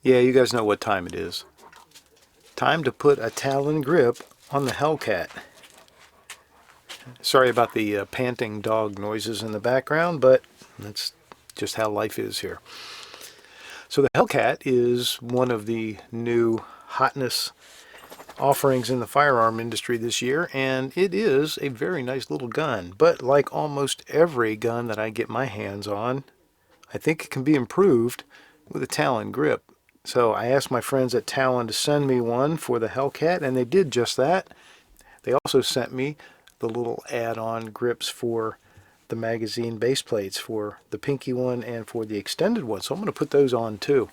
Yeah, you guys know what time it is. Time to put a Talon grip on the Hellcat. Sorry about the panting dog noises in the background, but that's just how life is here. So the Hellcat is one of the new hotness offerings in the firearm industry this year, and it is a very nice little gun. But like almost every gun that I get my hands on, I think it can be improved with a Talon grip. So I asked my friends at Talon to send me one for the Hellcat, and they did just that. They also sent me the little add-on grips for the magazine base plates for the pinky one and for the extended one. So I'm going to put those on too.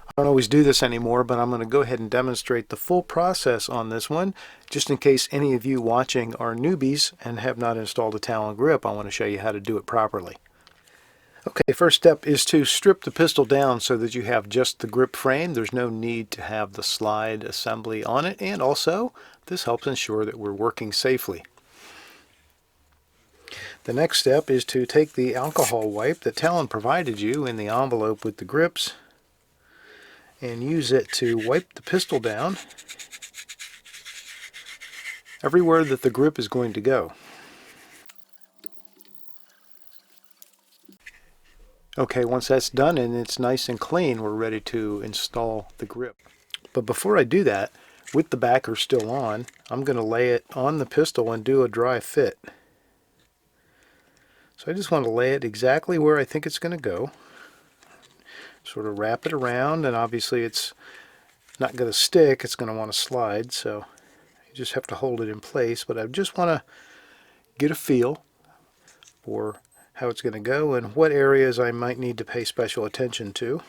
I don't always do this anymore, but I'm going to go ahead and demonstrate the full process on this one, just in case any of you watching are newbies and have not installed a Talon grip. I want to show you how to do it properly. Okay, first step is to strip the pistol down so that you have just the grip frame. There's no need to have the slide assembly on it, and also this helps ensure that we're working safely. The next step is to take the alcohol wipe that Talon provided you in the envelope with the grips and use it to wipe the pistol down everywhere that the grip is going to go. Okay, once that's done and it's nice and clean, we're ready to install the grip. But before I do that, with the backer still on, I'm going to lay it on the pistol and do a dry fit. So I just want to lay it exactly where I think it's going to go. Sort of wrap it around, and obviously it's not going to stick, it's going to want to slide, so you just have to hold it in place. But I just want to get a feel for how it's going to go and what areas I might need to pay special attention to.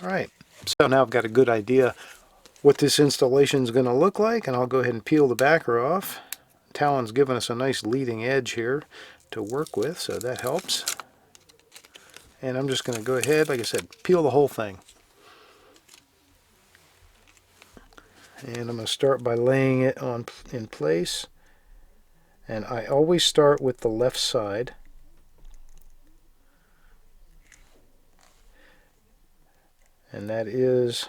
Alright, so now I've got a good idea what this installation is going to look like, and I'll go ahead and peel the backer off. Talon's given us a nice leading edge here to work with, so that helps. And I'm just going to go ahead, like I said, peel the whole thing. And I'm going to start by laying it in place. And I always start with the left side. And that is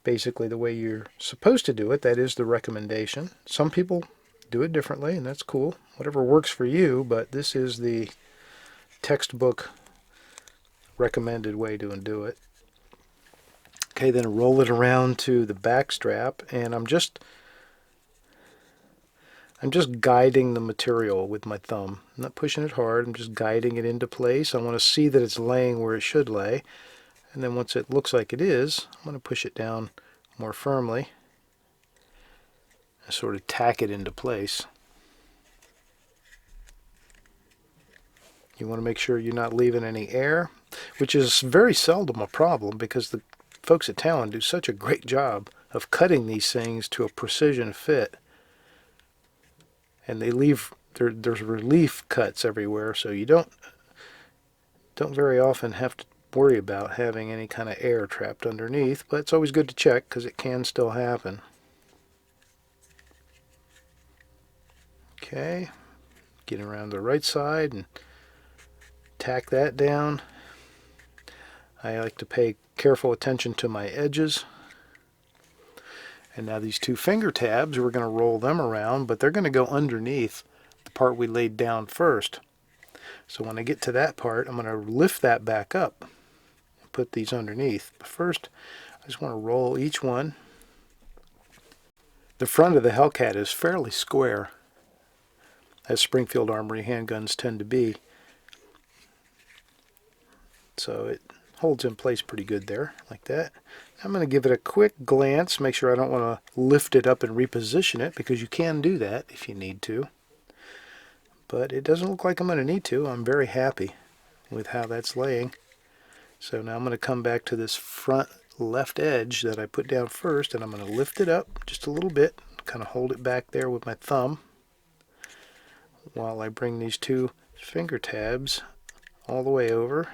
basically the way you're supposed to do it. That is the recommendation. Some people do it differently, and that's cool. Whatever works for you, but this is the textbook recommended way to do it. Okay, then roll it around to the back strap, and I'm just guiding the material with my thumb. I'm not pushing it hard, I'm just guiding it into place. I want to see that it's laying where it should lay. And then once it looks like it is, I'm going to push it down more firmly and sort of tack it into place. You want to make sure you're not leaving any air, which is very seldom a problem because the folks at Talon do such a great job of cutting these things to a precision fit. And they leave there's relief cuts everywhere, so you don't very often have to worry about having any kind of air trapped underneath, but it's always good to check because it can still happen. Okay, get around the right side and tack that down. I like to pay careful attention to my edges. And now these two finger tabs, we're going to roll them around, but they're going to go underneath the part we laid down first. So when I get to that part, I'm going to lift that back up and put these underneath. But first, I just want to roll each one. The front of the Hellcat is fairly square, as Springfield Armory handguns tend to be. So it holds in place pretty good there, like that. I'm going to give it a quick glance, make sure I don't want to lift it up and reposition it, because you can do that if you need to. But it doesn't look like I'm going to need to. I'm very happy with how that's laying. So now I'm going to come back to this front left edge that I put down first, and I'm going to lift it up just a little bit, kind of hold it back there with my thumb, while I bring these two finger tabs all the way over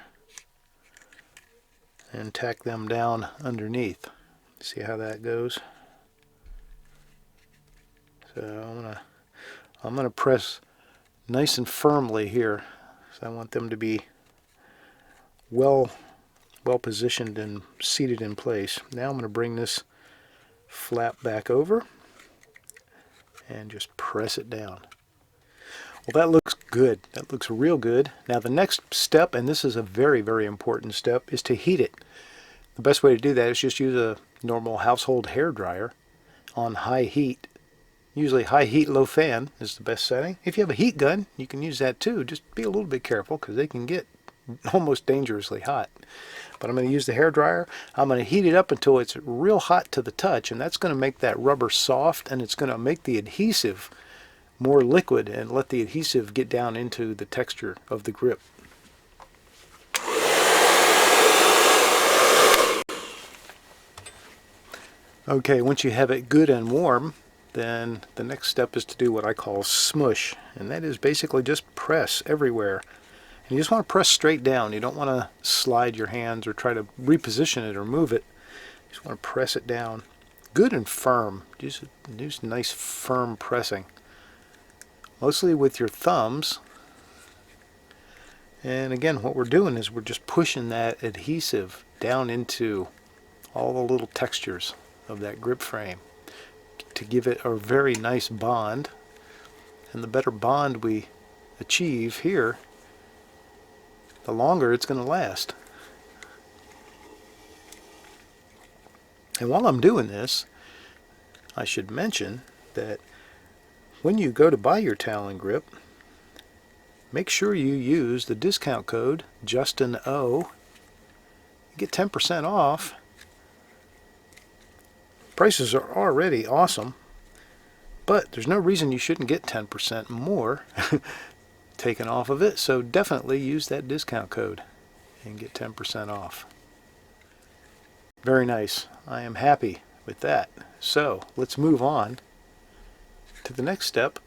and tack them down underneath. See how that goes? So I'm gonna press nice and firmly here. So I want them to be well positioned and seated in place. Now I'm going to bring this flap back over and just press it down. Well, that looks good. That looks real good. Now the next step, and this is a very, very important step, is to heat it. The best way to do that is just use a normal household hair dryer on high heat. Usually high heat, low fan is the best setting. If you have a heat gun, you can use that too. Just be a little bit careful because they can get almost dangerously hot. But I'm going to use the hair dryer. I'm going to heat it up until it's real hot to the touch, and that's going to make that rubber soft, and it's going to make the adhesive more liquid and let the adhesive get down into the texture of the grip. Okay, once you have it good and warm, then the next step is to do what I call smush, and that is basically just press everywhere. And you just want to press straight down. You don't want to slide your hands or try to reposition it or move it. You just want to press it down good and firm. Just nice firm pressing. Mostly with your thumbs. And again, what we're doing is we're just pushing that adhesive down into all the little textures of that grip frame to give it a very nice bond. And the better bond we achieve here, the longer it's going to last. And while I'm doing this, I should mention that when you go to buy your Talon grip, make sure you use the discount code JustinO. You get 10% off. Prices are already awesome, but there's no reason you shouldn't get 10% more taken off of it, so definitely use that discount code and get 10% off. Very nice. I am happy with that. So let's move on to the next step.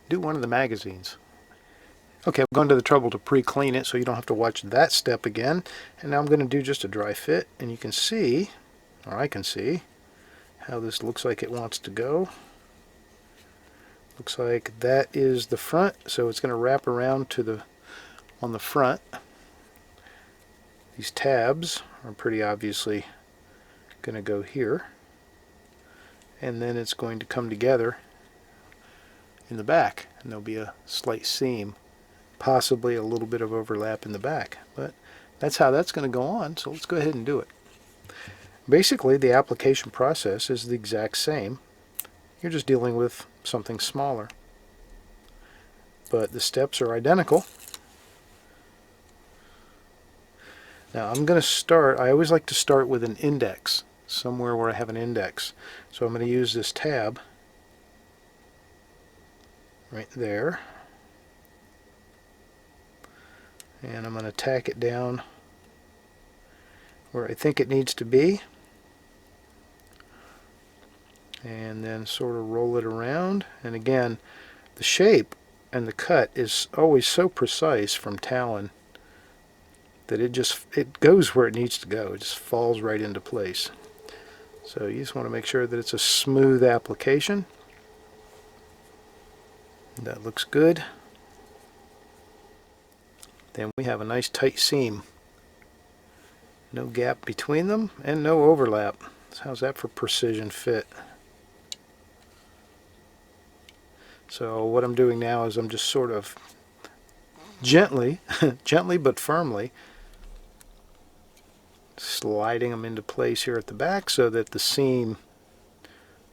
Do one of the magazines. Okay, I've gone to the trouble to pre-clean it so you don't have to watch that step again. And now I'm going to do just a dry fit, and you can see, or I can see, how this looks like it wants to go. Looks like that is the front, so it's going to wrap around to on the front. These tabs are pretty obviously going to go here, and then it's going to come together in the back, and there'll be a slight seam, possibly a little bit of overlap in the back, but that's how that's going to go on. So let's go ahead and do it. Basically, the application process is the exact same. You're just dealing with something smaller, but the steps are identical. Now I'm going to start, I always like to start with an index, somewhere where I have an index. So I'm going to use this tab right there, and I'm going to tack it down where I think it needs to be, and then sort of roll it around. And again, the shape and the cut is always so precise from Talon that it goes where it needs to go. It just falls right into place. So you just want to make sure that it's a smooth application. That looks good. Then we have a nice tight seam. No gap between them and no overlap. So how's that for precision fit? So what I'm doing now is I'm just sort of gently, gently but firmly sliding them into place here at the back so that the seam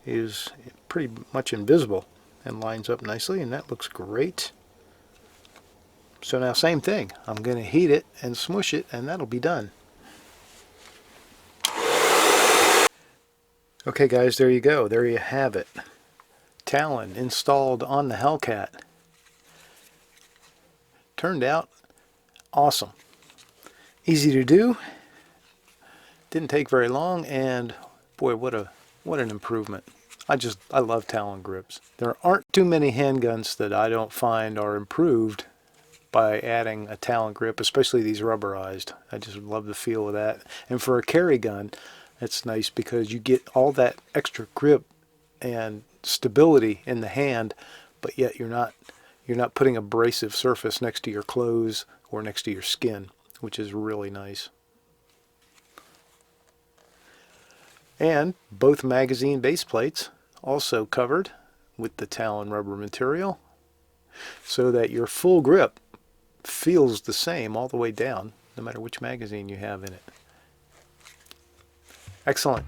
is pretty much invisible and lines up nicely, and that looks great. So now same thing, I'm going to heat it and smush it, and that'll be done. Okay guys, there you go. There you have it. Talon installed on the Hellcat. Turned out awesome. Easy to do. Didn't take very long, and boy, what an improvement. I love Talon grips. There aren't too many handguns that I don't find are improved by adding a Talon grip, especially these rubberized. I just love the feel of that. And for a carry gun, it's nice because you get all that extra grip and stability in the hand, but yet you're not putting abrasive surface next to your clothes or next to your skin, which is really nice. And both magazine base plates also covered with the Talon rubber material so that your full grip feels the same all the way down, no matter which magazine you have in it. Excellent.